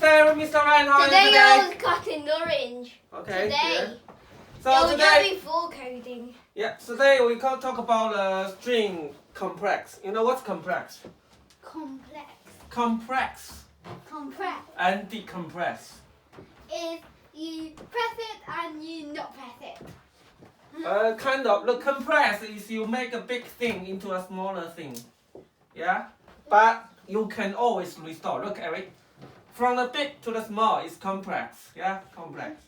Mr. Ryan, how are you Today today? I was cutting orange. Okay. Today. Good. So today, before coding. yeah. Today we can talk about string complex. You know what's complex? Complex. Compress Compress and decompress. is you press it and you not press it. Kind of. Look, compress is you make a big thing into a smaller thing. Yeah. But you can always restore. Look, Eric. From the big to the small is complex. Yeah, complex.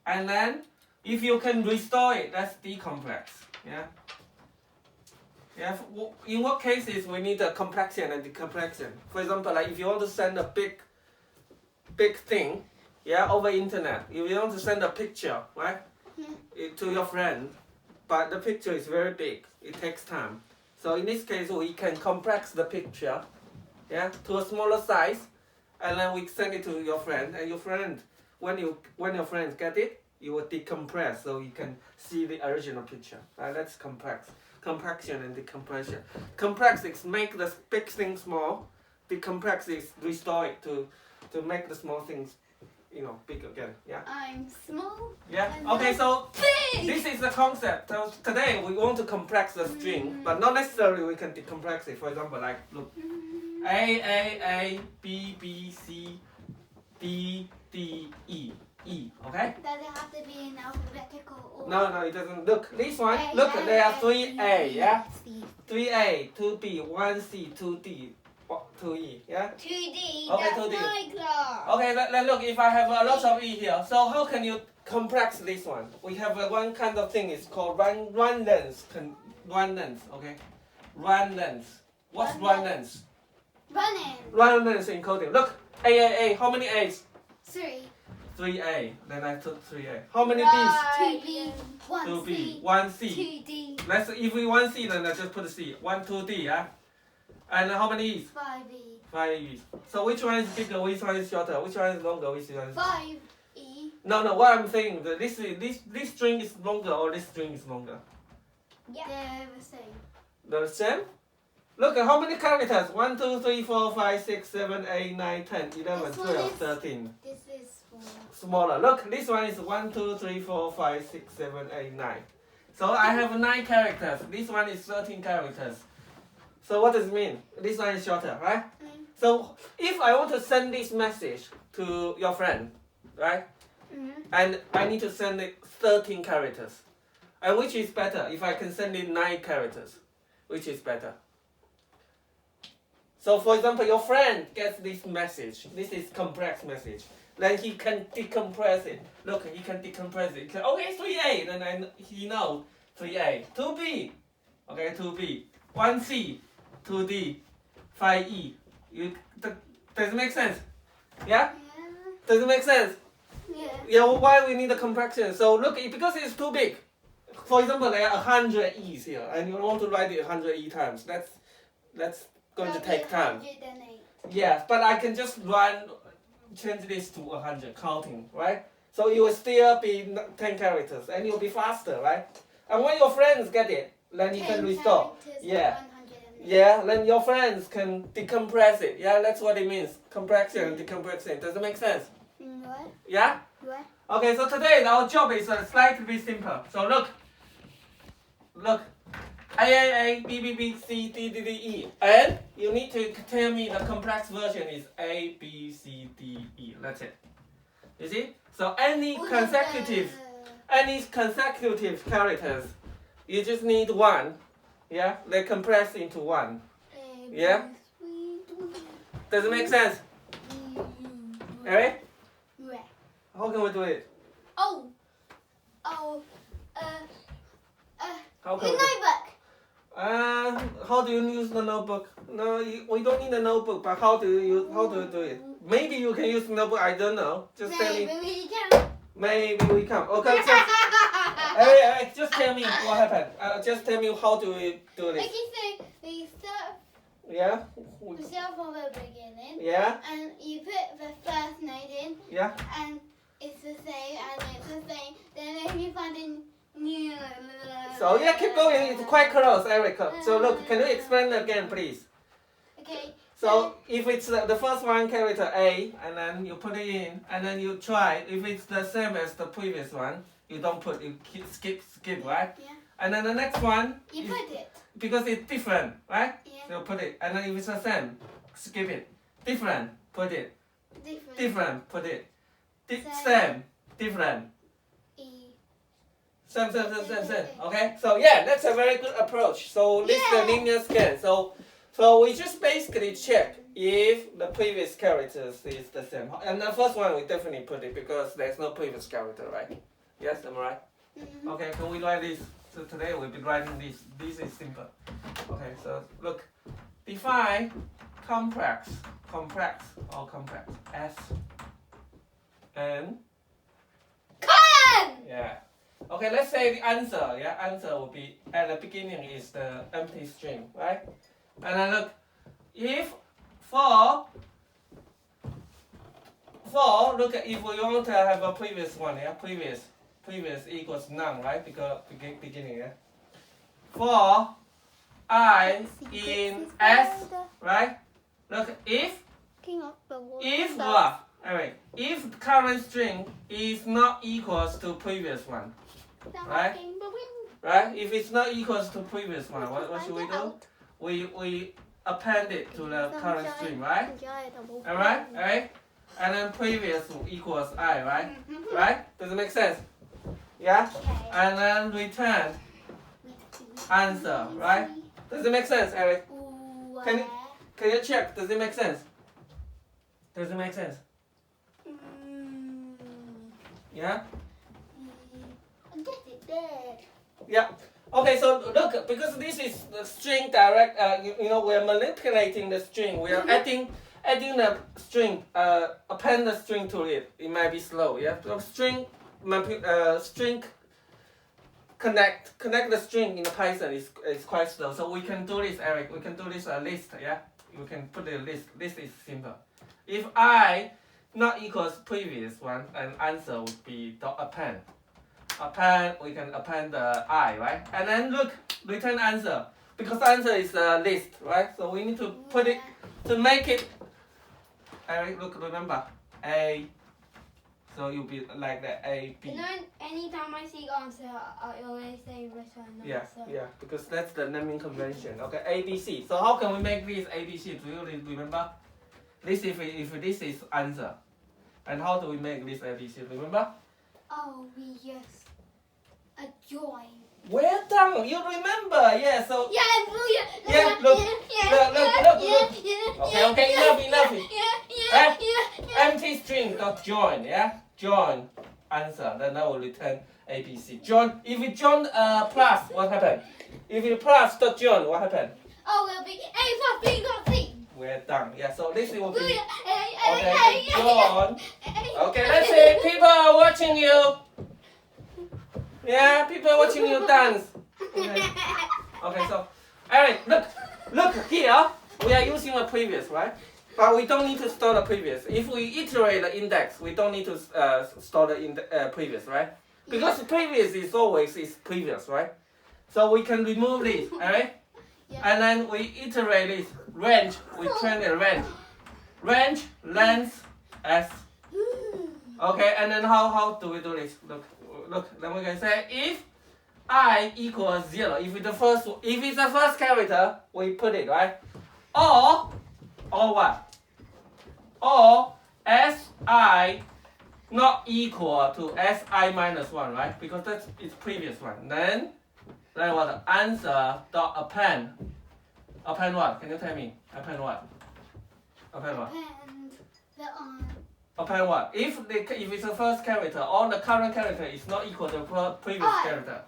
And then if you can restore it, that's decompress. Yeah. Yeah. In what cases we need a complexion and decompression? For example, like if you want to send a big thing, yeah, over internet. If you want to send a picture, right, to your friend, but the picture is very big, it takes time. So in this case, we can compress the picture, yeah, to a smaller size, and then we send it to your friend. And your friend, when your friends get it, you will decompress so you can see the original picture. Right? That's compaction and decompression. Compress is make the big thing small. Decompress is restore it to make the small things, big again. Yeah. I'm small. Yeah. And Okay. I'm So big. this is the concept. So today we want to compress the string, but not necessarily we can decompress it. For example, like look, A, B, B, C, D, D, E, E. Okay. Does it have to be in alphabetical order? No, it doesn't. Look, this one. Look, there are 3A. Yeah. 3A, 2B, 1C, 2D, 2E. Yeah. 2D. Okay, That's 2D. my class. Okay, let look. If I have a lot of E here, so how can you compress this one? We have one kind of thing. It's called run length. Run length. Okay. Run length. What's run length? Running. Run length in coding. Look, A. How many A's? 3. 3A. Then I took 3A. How many B's? 2B. 2B. 1C. 1C. 2D. Let's if we 1C, then I just put a C. 1, 2D. Yeah. And how many E's? 5E. 5 E's. So which one is bigger? Which one is shorter? Which one is longer? Which one is 5E. No. What I'm saying, this string is longer or this string is longer? Yeah. They're the same. The same? Look at how many characters? 1, 2, 3, 4, 5, 6, 7, 8, 9, 10, 11, This one 12, is- 13. This is smaller. Smaller. Look, this one is 1, 2, 3, 4, 5, 6, 7, 8, 9. So I have 9 characters. This one is 13 characters. So what does it mean? This one is shorter, right? So if I want to send this message to your friend, right? And I need to send it 13 characters. And which is better? If I can send it 9 characters, which is better? So for example, your friend gets this message. This is complex message. Then he can decompress it. Look, he can decompress it. He can, okay, 3A. Then he knows 3A. 2B. Okay, 2B. 1C. 2D. 5E. Does it make sense? Yeah? Does it make sense? Yeah. Yeah, why we need a compaction? So look, because it's too big. For example, there are 100 E's here, and you want to write it 100 E times. That's going to take time. 108. Yes, but I can just change this to 100, counting, right? So it will still be 10 characters, and it will be faster, right? And when your friends get it, then you can 10 restore. characters, Yeah. 108. Yeah, then your friends can decompress it. Yeah, that's what it means. Compression and decompression. Does it make sense? What? Yeah? What? Okay, so today our job is slightly simple. So look. A, B, C, D, E. And you need to tell me the complex version is A, B, C, D, E. That's it. You see? So any consecutive characters, you just need one. Yeah? They compress into one. Yeah? Does it make sense? Alright? How can we do it? How The can we do it? notebook. How do you use the notebook? No, we don't need a notebook, but how do you do it? Maybe you can use the notebook, I don't know. Just tell me. Maybe we can. Maybe we can. Okay, just tell me what happened. Just tell me how do we do this. Okay, so we start Yeah? from the beginning. Yeah? And you put the first note in. Yeah? And it's the same, and it's the same. Then if you find a new... So yeah, keep going. It's quite close, Eric. So look, can you explain again, please? Okay, So if it's the first one character A, and then you put it in, and then you try. If it's the same as the previous one, you don't put. You skip, right? Yeah. And then the next one, You put it. because it's different, right? Yeah. So put it. And then if it's the same, skip it. Different, put it. Different. Different, put it. Same. Same, different. E. Same. Okay. So yeah, that's a very good approach. So this is the linear scan. So we just basically check if the previous characters is the same. And the first one we definitely put it because there's no previous character, right? Yes, am I right? Mm-hmm. Okay, can we write this? So today we'll be writing this. This is simple. Okay, so look. Define complex. S N. Yeah. Okay, let's say the answer. Yeah, answer will be at the beginning is the empty string, right? And then look, if for look at if we want to have a previous one, yeah, previous equals none, right? Because beginning, yeah. For I in S, right? Look, if what? Anyway, if current string is not equals to previous one, right? Right? If it's not equals to previous one, what should we do? We append it to the current string, right? Alright? Alright? And then previous equals I, right? Right? Does it make sense? Yeah? And then return answer, right? Does it make sense, Eric? Can you check? Does it make sense? Does it make sense? Yeah? Yeah. Okay, so look, because this is the string direct, you know, we're manipulating the string. We are adding the string, append the string to it. It might be slow, yeah. So string connect the string in the Python is quite slow. So we can do this, Eric. We can do this list, yeah. You can put the list. This is simple. If I not equals previous one, and answer would be dot append. We can append the I, right? And then look, return answer. Because answer is a list, right? So we need to put it, to make it, look, remember, A, so you'll be like the A, B. And then anytime I see answer, I always say return Yeah, answer. yeah, because that's the naming convention. Okay, A, B, C. So how can we make this A, B, C? Do you remember? This if this is answer. And how do we make this A, B, C? Remember? Oh, we just join. Well done. You remember? Yeah. So. Yeah. Look. Okay. Enough. Empty string dot join. Yeah. Join answer. Then I will return ABC. Join. If you join plus, what happened? If you plus dot join, what happened? Oh, will be A plus B plus C. We're done. Yeah. So this will be. Okay. Join. Okay. Let's see. People are watching you. Yeah, people watching you dance. Okay, so, Eric, look here. We are using a previous, right? But we don't need to store the previous. If we iterate the index, we don't need to store the previous, right? Because previous is always previous, right? So we can remove this, alright? Yeah. And then we iterate this range. We train the range. Range, length, s. Okay, and then how do we do this? Look, then we can say if I equals 0, if it's the first character, we put it, right? Or what? Or si not equal to si minus 1, right? Because that's its previous one. Then what? Answer dot append. Append what? Can you tell me? Append what? Append what? Append the Append what? If it's the first character or the current character is not equal to the previous character,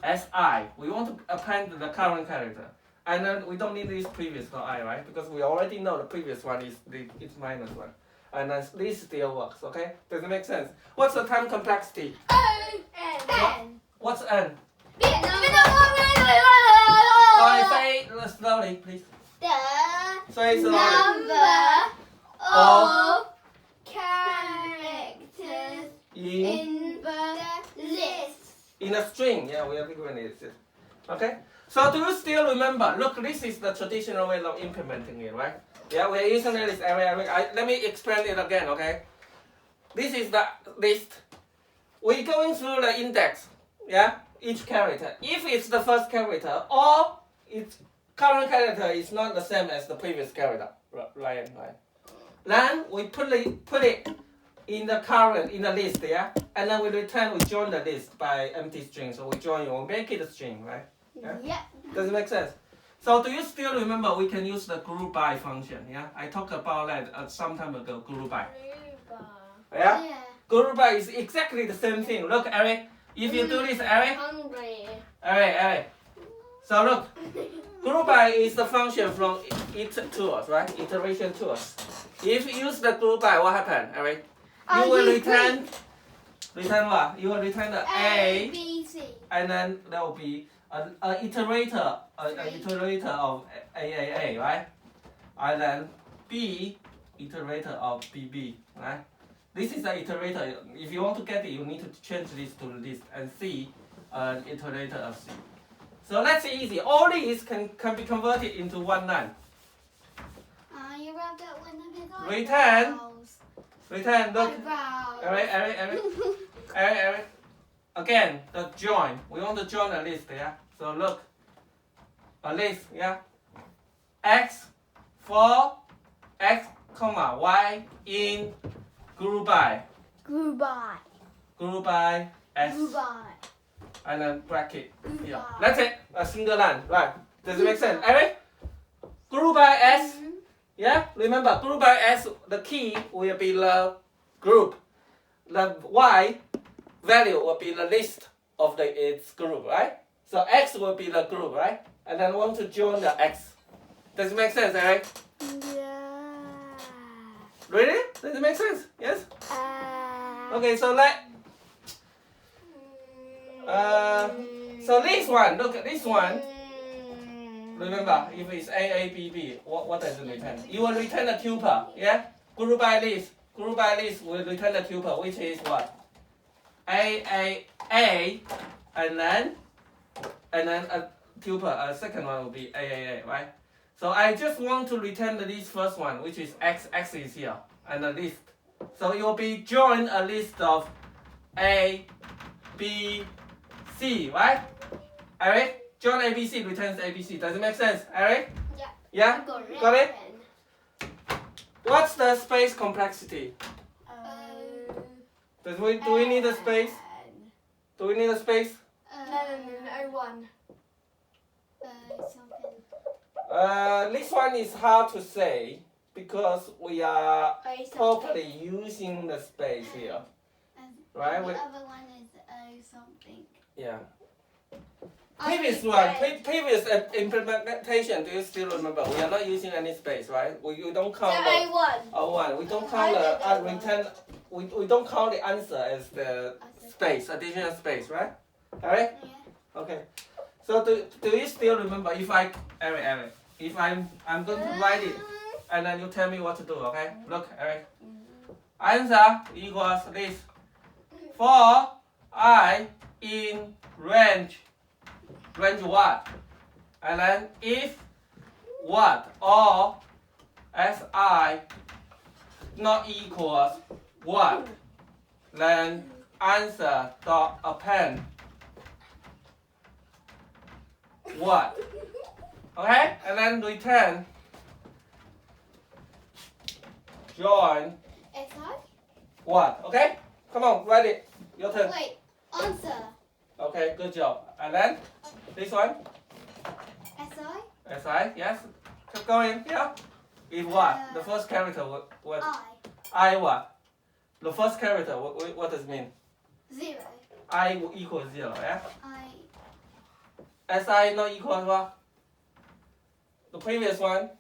si, we want to append the current character. And then we don't need this previous dot I, right? Because we already know the previous one is it's minus 1. And then this still works, okay? Does it make sense? What's the time complexity? N. What's n? Sorry, say slowly, please. The Say slowly. number of characters in the list. In a string, yeah, we are given it. Okay? So do you still remember? Look, this is the traditional way of implementing it, right? Yeah, we are using the list array. Let me explain it again, okay? This is the list. We're going through the index, yeah, each character. If it's the first character or its current character is not the same as the previous character, right? Then we put it in the list, yeah, and then we join the list by empty string. So we join or make it a string, right? Yeah. Does it make sense? So do you still remember we can use the GroupBy function? Yeah, I talked about that some time ago. GroupBy. Yeah. GroupBy is exactly the same thing. Look, Eric, if you do this, Eric. Hungry. Eric. So look, GroupBy is the function from it tools, right? Iteration tools. If you use the GroupBy, what happens, Eric? You will return what? You will return the A, B, C. and then there will be an iterator of AAA, right? And then B, iterator of BB, right? This is the iterator. If you want to get it, you need to change this to list, and C, an iterator of C. So that's easy. All these can be converted into one line. You wrapped up one of his Return, look. Eyebrows. Eric. Again, the join. We want to join a list, yeah? So look. A list, yeah? X for X, comma, Y in GroupBy. GroupBy S. And then bracket. Yeah. That's it. A single line. Right. Does it make sense? Eric? GroupBy S. Yeah? Remember, GroupBy S, the key will be the group. The Y value will be the list of its group, right? So X will be the group, right? And then want to join the X. Does it make sense, Eric? Yeah. Really? Does it make sense? Yes? Okay, so so this one, look at this one. Remember, if it's AABB, what does it return? You will return a tuple, yeah? GroupBy list will return a tuple, which is what? A, and then a tuple, a second one will be AAA, right? So I just want to return this first one, which is X is here, and a list. So it will be join a list of A, B, C, right? Eric? Join ABC returns ABC. Does it make sense, Eric? Yeah. Yeah? Got it? What's the space complexity? Do we need a space? Do we need a space? No, one. This one is hard to say because we are properly using the space here. Right? The other one is something. Yeah. Previous implementation, do you still remember? We are not using any space, right? We don't count A1. We don't count the return. We don't count the answer as the space, additional space, right? Alright? Yeah. Okay. So do you still remember if Eric, if I'm going to write it and then you tell me what to do, okay? Look, Eric. Answer equals this. For I in range what? And then if what or si not equals what, then answer dot append what. Okay? And then return join SI? what. Okay? Come on, write it. Your turn. Wait, answer. Okay, good job. And then this one? SI? SI, yes. Keep going, yeah. If what? The first character, what? I what? The first character, what does it mean? 0. I equals 0, yeah? I. SI not equals what? The previous one?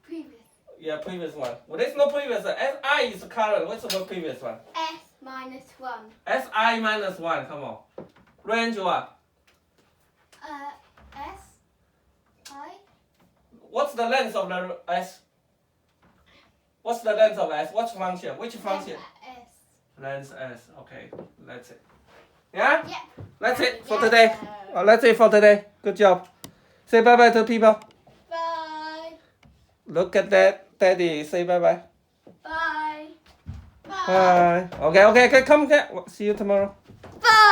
Previous. Yeah, previous one. Well, there's no previous one. SI is current. What's the previous one? S minus 1. SI minus 1, come on. Range what? S. I. What's the length of the S? What's the length of S? What function? Which function? S. Length S. Okay, that's it. Yeah? Yeah. That's it for today. That's it for today. Good job. Say bye-bye to people. Bye. Look at that, Daddy. Say bye-bye. Bye. Bye. Okay, okay, come get. See you tomorrow. Bye.